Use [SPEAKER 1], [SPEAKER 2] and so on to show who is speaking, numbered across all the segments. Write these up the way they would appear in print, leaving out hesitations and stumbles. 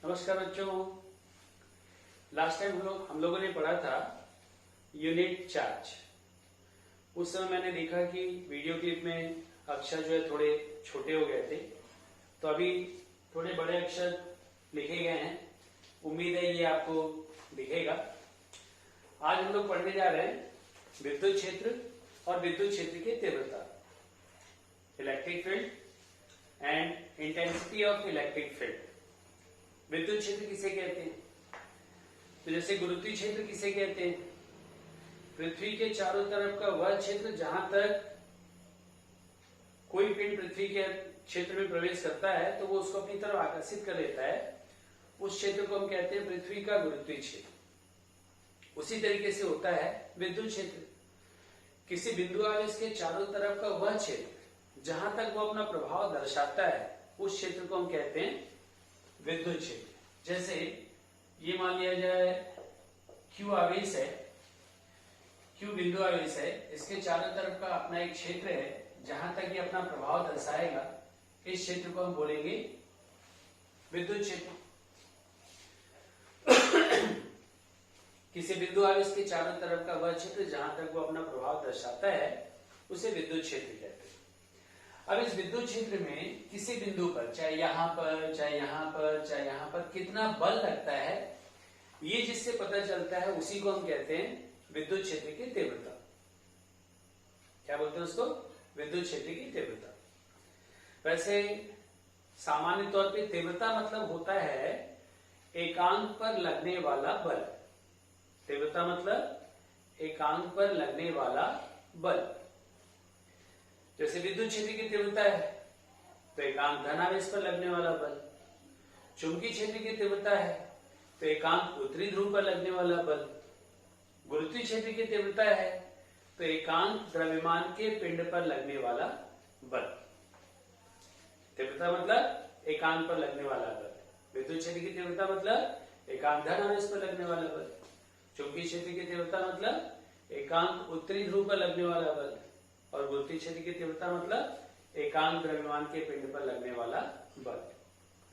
[SPEAKER 1] नमस्कार बच्चों। Last time हम लोगों ने पढ़ा था यूनिट चार्ज। उस समय मैंने देखा कि वीडियो क्लिप में अक्षर जो है थोड़े छोटे हो गए थे, तो अभी थोड़े बड़े अक्षर लिखे गए हैं। उम्मीद है ये आपको दिखेगा। आज हम लोग पढ़ने जा रहे हैं विद्युत क्षेत्र और विद्युत क्षेत्र की तीव्रता, electric field and intensity of electric field. विद्युत क्षेत्र किसे कहते हैं? तो जैसे गुरुत्वीय क्षेत्र किसे कहते हैं? पृथ्वी के चारों तरफ का वह क्षेत्र जहां तक कोई पिंड पृथ्वी के क्षेत्र में प्रवेश करता है तो वो उसको अपनी तरफ आकर्षित कर लेता है, उस क्षेत्र को हम कहते हैं पृथ्वी का गुरुत्वीय क्षेत्र। उसी तरीके से होता है विद्युत क्षेत्र। किसी बिंदु आवेश के चारों तरफ का वह क्षेत्र जहां तक वो अपना प्रभाव दर्शाता है, उस क्षेत्र को हम कहते हैं विद्युत क्षेत्र। जैसे ये मान लिया जाए Q आवेश है, Q बिंदु आवेश है, इसके चारों तरफ का अपना एक क्षेत्र है जहां तक ये अपना प्रभाव दर्शाएगा, इस क्षेत्र को हम बोलेंगे विद्युत क्षेत्र। किसी बिंदु आवेश के चारों तरफ का वह क्षेत्र जहां तक वो अपना प्रभाव दर्शाता है उसे विद्युत क्षेत्र कहते हैं। अब इस विद्युत क्षेत्र में किसी बिंदु पर, चाहे यहां पर, चाहे यहां पर, चाहे यहां पर, कितना बल लगता है, ये जिससे पता चलता है उसी को हम कहते हैं विद्युत क्षेत्र की तीव्रता। क्या बोलते हैं उसको? विद्युत क्षेत्र की तीव्रता। वैसे सामान्य तौर पे तीव्रता मतलब होता है एकांक पर लगने वाला बल। तीव्रता मतलब एकांक पर लगने वाला बल। जैसे विद्युत क्षेत्र की तीव्रता है तो एकांक धनावेश पर लगने वाला बल। चुंबकीय क्षेत्र की तीव्रता है तो एकांक उत्तरी ध्रुव पर लगने वाला बल। गुरुत्वीय क्षेत्र की तीव्रता है तो एकांक द्रव्यमान के पिंड पर लगने वाला बल। तीव्रता मतलब एकांक पर लगने वाला बल। विद्युत क्षेत्र की तीव्रता मतलब एकांक धनावेश पर लगने वाला बल। चुंबकीय क्षेत्र की तीव्रता मतलब एकांक उत्तरी ध्रुव पर लगने वाला बल। और गुरुत्वीय क्षेत्र की तीव्रता मतलब एकांक द्रव्यमान के पिंड पर लगने वाला बल।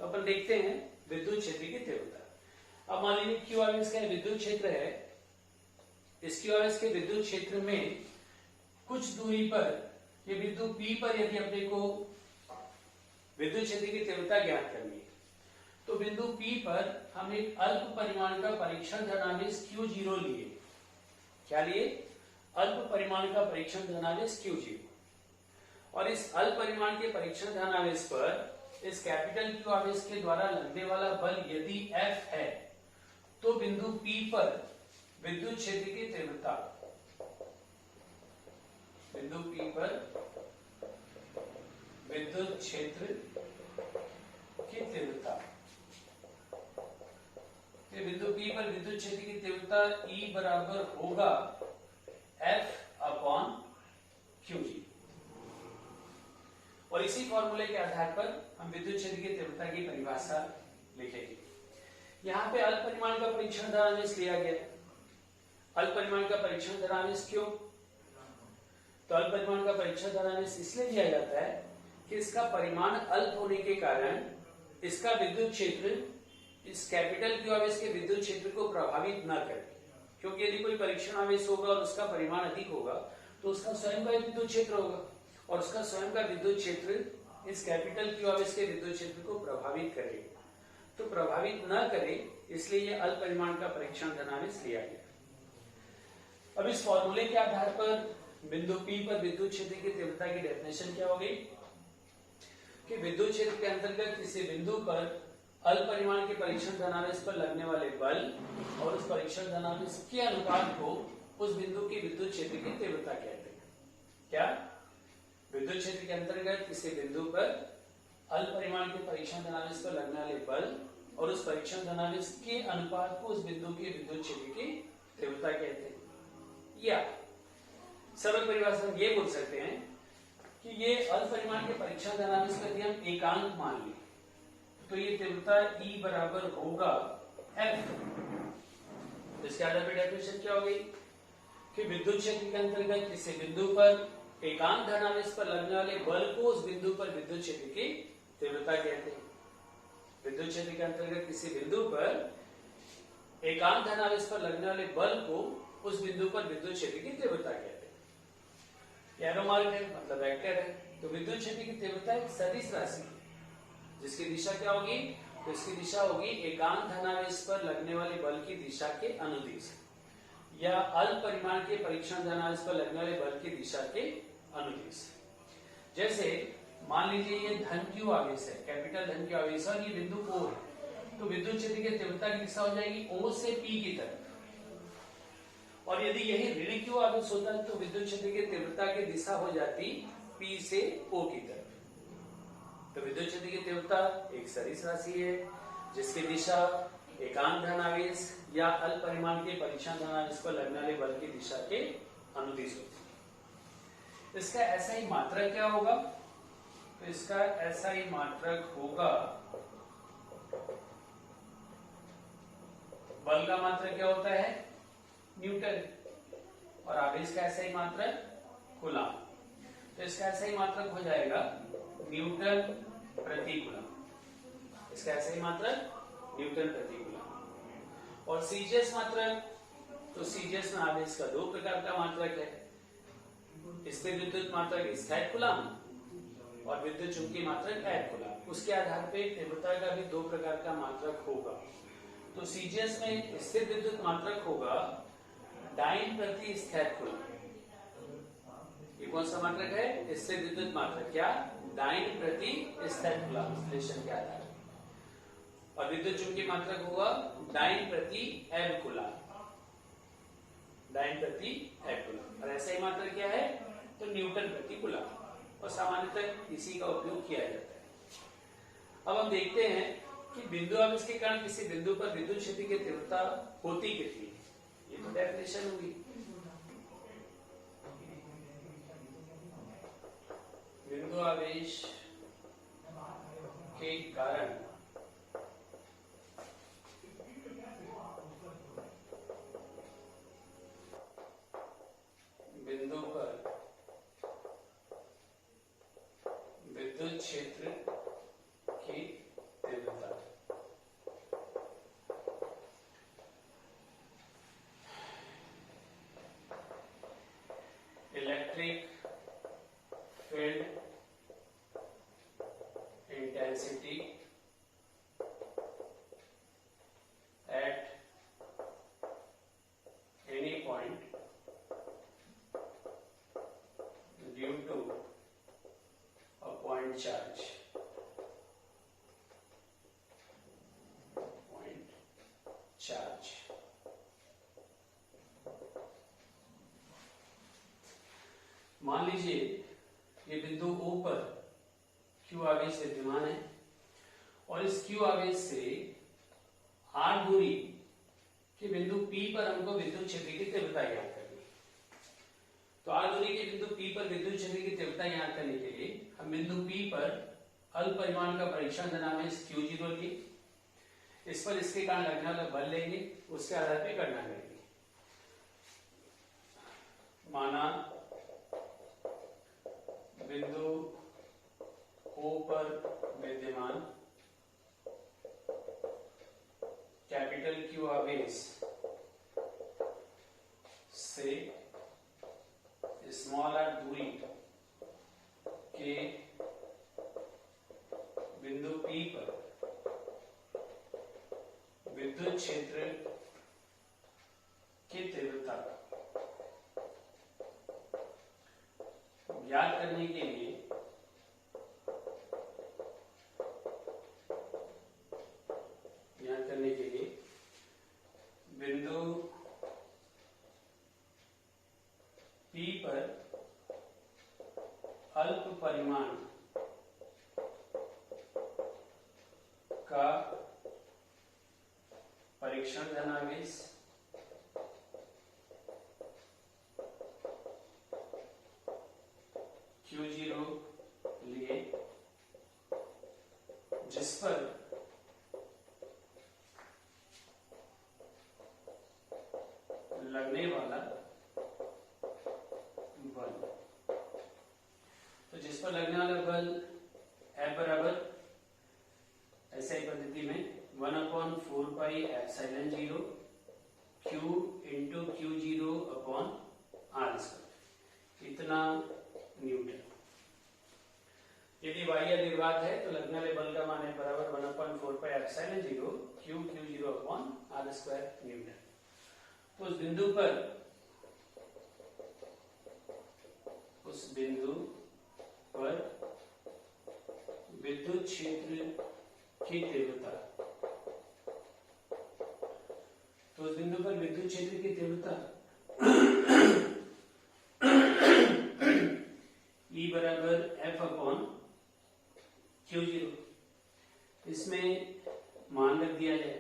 [SPEAKER 1] तो अपन देखते हैं विद्युत क्षेत्र की तीव्रता। अब मान लीजिए Q आवेश का विद्युत क्षेत्र है। इस Q आवेश के विद्युत क्षेत्र में कुछ दूरी पर, ये बिंदु P पर यदि अपने को विद्युत क्षेत्र की तीव्रता ज्ञात करनी है तो बिंदु P पर हम एक अल्प परिमाण का परीक्षण धनावेश Q0 लिए। क्या लिए? अल्प परिमाण का परीक्षण धनावेश Q0। और इस अल्प परिमाण के परीक्षण धनावेश पर इस कैपिटल Q आवेश के द्वारा लगने वाला बल यदि F है तो बिंदु P पर विद्युत क्षेत्र की तीव्रता, बिंदु P पर विद्युत क्षेत्र की तीव्रता, बिंदु P पर विद्युत क्षेत्र की तीव्रता E बराबर होगा F अपॉन Qg। और इसी फॉर्मूले के आधार पर हम विद्युत क्षेत्र की तीव्रता की परिभाषा लिखेंगे। यहाँ पे अल्प परिमाण का परीक्षण धनावेश लिया गया। अल्प परिमाण का परीक्षण धनावेश क्यों? तो अल्प परिमाण का परीक्षण धनावेश इसलिए लिया जाता है कि इसका परिमाण अल्प होने के कारण इसका विद्युत क्षेत्र इस कैपिटल Q आवेश के विद्युत क्षेत्र को प्रभावित न करे। क्योंकि यदि कोई परीक्षण आवेश होगा और उसका परिमाण अधिक होगा तो उसका स्वयं का विद्युत क्षेत्र होगा और उसका स्वयं का विद्युत क्षेत्र इस कैपिटल Q आवेश के विद्युत क्षेत्र को प्रभावित करेगा। तो प्रभावित न करे इसलिए यह अल्प परिमाण का परीक्षण धनावेश लिया गया। अब इस फॉर्मूले के आधार पर बिंदु P पर विद्युत क्षेत्र की तीव्रता की डेफिनेशन क्या होगी कि विद्युत क्षेत्र के अंतर्गत किसी बिंदु पर अल्प परिमाण के परीक्षण धनावेश पर लगने वाले बल और उस परीक्षण धनावेश के अनुपात को उस बिंदु की विद्युत क्षेत्र की तीव्रता कहते हैं। क्या? विद्युत क्षेत्र के अंतर्गत किसी बिंदु पर अल्प परिमाण के परीक्षण धनावेश पर लगने वाले बल और उस परीक्षण धनावेश के अनुपात को उस बिंदु की विद्युत क्षेत्र की तीव्रता कहते हैं। या सरल परिभाषा में ये बोल सकते हैं कि ये अल्प परिमाण के परीक्षण धनावेश का यदि हम एकांक मान लें तो ये तीव्रता E बराबर होगा F। इसके आधार पर डेफिनेशन क्या होगी कि विद्युत क्षेत्र के अंतर्गत किसी बिंदु पर एकांक धनावेश पर लगने वाले बल को उस बिंदु पर विद्युत क्षेत्र की तीव्रता कहते हैं। विद्युत क्षेत्र के अंतर्गत किसी बिंदु पर एकांक धनावेश पर लगने वाले बल को उस बिंदु पर विद्युत क्षेत्र की तीव्रता कहते हैं। एरो मार्क है मतलब वेक्टर है, तो विद्युत क्षेत्र की तीव्रता एक सदिश राशि है जिसकी दिशा क्या होगी, तो इसकी दिशा होगी एकांक धनावेश पर लगने वाले बल की दिशा के अनुदिश, या अल्प परिमाण के परीक्षण धनावेश पर लगने वाले बल की दिशा के अनुदिश। जैसे मान लीजिए ये धन क्यू आवेश है, कैपिटल धन क्यू आवेश और ये बिंदु O है, तो विद्युत क्षेत्र की तीव्रता की दिशा हो जाएगी O से P की तरफ। और यदि यही ऋण क्यू आवेश होता है तो विद्युत क्षेत्र की तीव्रता की दिशा हो जाती P से O की तरफ। तो विद्युत क्षेत्र की तीव्रता एक सदिश राशि है जिसकी दिशा एकांक धनावेश या अल्प परिमाण के परीक्षण धनावेश पर लगने वाले बल की दिशा के अनुदिश होती है। इसका एसआई मात्रक क्या होगा, तो इसका एसआई मात्रक होगा, बल का मात्रक क्या होता है, न्यूटन, और आवेश का एसआई मात्रक कूलम। तो इसका एसआई मात्रक हो जाएगा न्यूटन प्रति कूलम। इसका एसआई मात्रक न्यूटन प्रति कूलम। और सीजीएस मात्रक, तो सीजीएस में आवेश का दो प्रकार का मात्रक है, स्थिर विद्युत मात्रक स्थैतिक कूलम और विद्युत चुंबकीय मात्रक ऐर कूलम। उसके आधार पर तीव्रता का भी दो प्रकार का मात्रक होगा। तो सीजीएस में स्थिर विद्युत मात्रक होगा डाइन प्रति स्थैतिक कूलम। ये कौन सा मात्रक है, स्थिर विद्युत मात्रक, क्या, डाइन प्रति स्थैतिक कूलम विश्लेषण के आधार पर। और विद्युत चुंबकीय मात्रक होगा डाइन प्रति एल कूलम, डाइन प्रति एल कूलम। और ऐसा ही मात्रक क्या है, तो न्यूटन प्रति कूलम। और सामान्यतः इसी का उपयोग किया जाता है। अब हम देखते हैं कि बिंदु आवेश के कारण किसी बिंदु पर विद्युत क्षेत्र की तीव्रता होती कितनी है। ये तो डेफिनेशन होगी। बिंदु आवेश के कारण बिंदु पर विद्युत क्षेत्र की तीव्रता। Electric field intensity at any point due to a point charge. Point charge. मान लीजिए ये बिंदु O पर क्यू आवेश विद्यमान है और इस क्यू आवेश से r दूरी के बिंदु P पर हमको विद्युत क्षेत्र की तीव्रता ज्ञात करनी है। तो r दूरी के बिंदु P पर विद्युत क्षेत्र की तीव्रता ज्ञात करने के लिए हम बिंदु P पर अल्प परिमाण का परीक्षण धनावेश Q0 लिए, इस पर इसके कारण लगने वाला बल लेंगे, उसके आधार पर गणना करेंगे। माना बिंदु O पर विद्यमान कैपिटल Q आवेश से स्मॉल r दूरी के बिंदु P पर विद्युत क्षेत्र की तीव्रता ज्ञात करने के लिए बिंदु P पर अल्प परिमाण का परीक्षण धनावेश Q0 लिए, जिस पर लगने वाला बल, तो जिस पर लगने वाला बल F बराबर ऐसे ही पद्धति pi epsilon 0 Q into Q0 upon R square, इतना न्यूटन। यदि y या निर्वात है तो लगने वाले बल का मान है बराबर 1/4 pi epsilon 0 Q0 upon R square Newton. तो उस बिंदु पर विद्युत क्षेत्र की तीव्रता, तो उस बिंदु पर विद्युत क्षेत्र की तीव्रता E बराबर F अपॉन Q0, इसमें मान रख दिया जाए,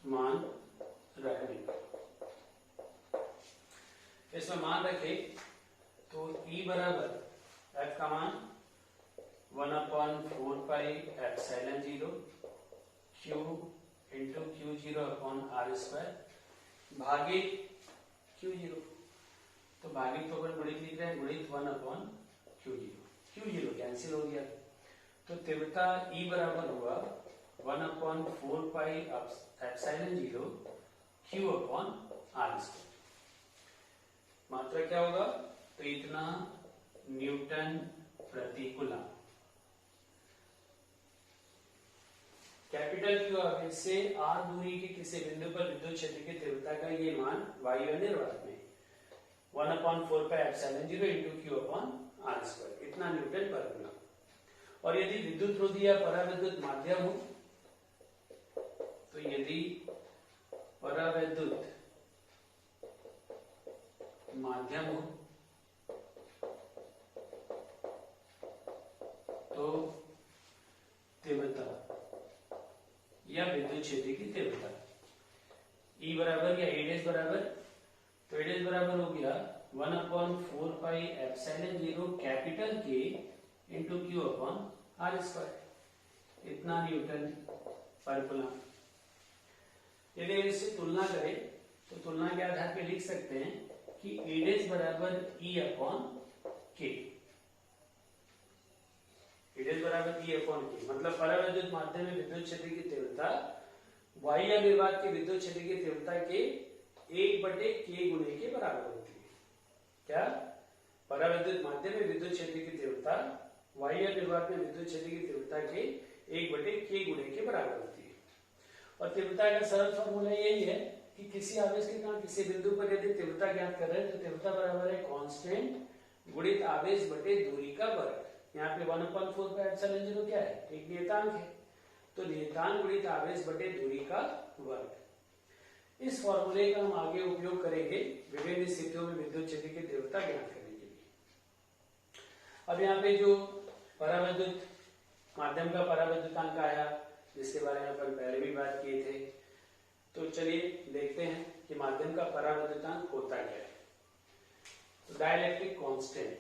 [SPEAKER 1] मान रख देंगे। इसमें मान रखे तो E बराबर F का मान 1/4 pi epsilon 0 Q into Q0 upon R square भागित Q0, तो भागित तो अपन गुणित लिख रहे हैं, गुणित 1/Q0, Q0 कैंसिल हो गया, तो तीव्रता E बराबर हुआ 1/4 pi epsilon 0 Q upon R square. मात्रा क्या होगा, तो इतना न्यूटन प्रति कूलम। कैपिटल Q आवेश से R दूरी के किसी बिंदु पर विद्युत क्षेत्र की तीव्रता का ये मान वायु निर्वात में 1/4 pi epsilon 0 into Q upon R square, इतना न्यूटन पर कूलम। और यदि विद्युत रोधी या परावैद्युत माध्यम हो, तो यदि परावैद्युत माध्यम हो तो तीव्रता या विद्युत क्षेत्र की तीव्रता E बराबर या A' बराबर, तो A' बराबर हो गया 1/4 pi epsilon 0 capital K into Q upon R square, इतना न्यूटन पर कूलम। यदि इससे तुलना करें तो तुलना के आधार पे लिख सकते हैं कि A' बराबर E अपॉन K, A' बराबर E अपॉन K, मतलब परावैद्युत माध्यम में विद्युत क्षेत्र की तीव्रता वायु या निर्वात के विद्युत क्षेत्र की तीव्रता के 1/K गुणे के बराबर होती है। क्या, परावैद्युत माध्यम में विद्युत क्षेत्र की तीव्रता वायु या निर्वात में विद्युत क्षेत्र की तीव्रता के 1/K गुणे के बराबर होती है। और तीव्रता का सरल फॉर्मूला यही है कि किसी आवेश के कारण किसी बिंदु पर यदि तीव्रता ज्ञात कर रहे हैं तो तीव्रता बराबर है कांस्टेंट गुणित आवेश बटे दूरी का वर्ग। यहाँ पे 1/4 पाई एप्सिलॉन 0 क्या है, एक नियतांक है, तो नियतांक गुणित आवेश बटे दूरी का वर्ग। इस फॉर्मूले का हम आगे उपयोग करेंगे विभिन्न स्थितियों में विद्युत क्षेत्र की तीव्रता ज्ञात करने के लिए। अब यहाँ पे जो परावैद्युत माध्यम का परावैद्युतांक आया, जिसके बारे में अपन पहले भी बात किए थे, तो चलिए देखते हैं कि माध्यम का परावैद्युतांक होता क्या है। तो डाइलेक्ट्रिक कांस्टेंट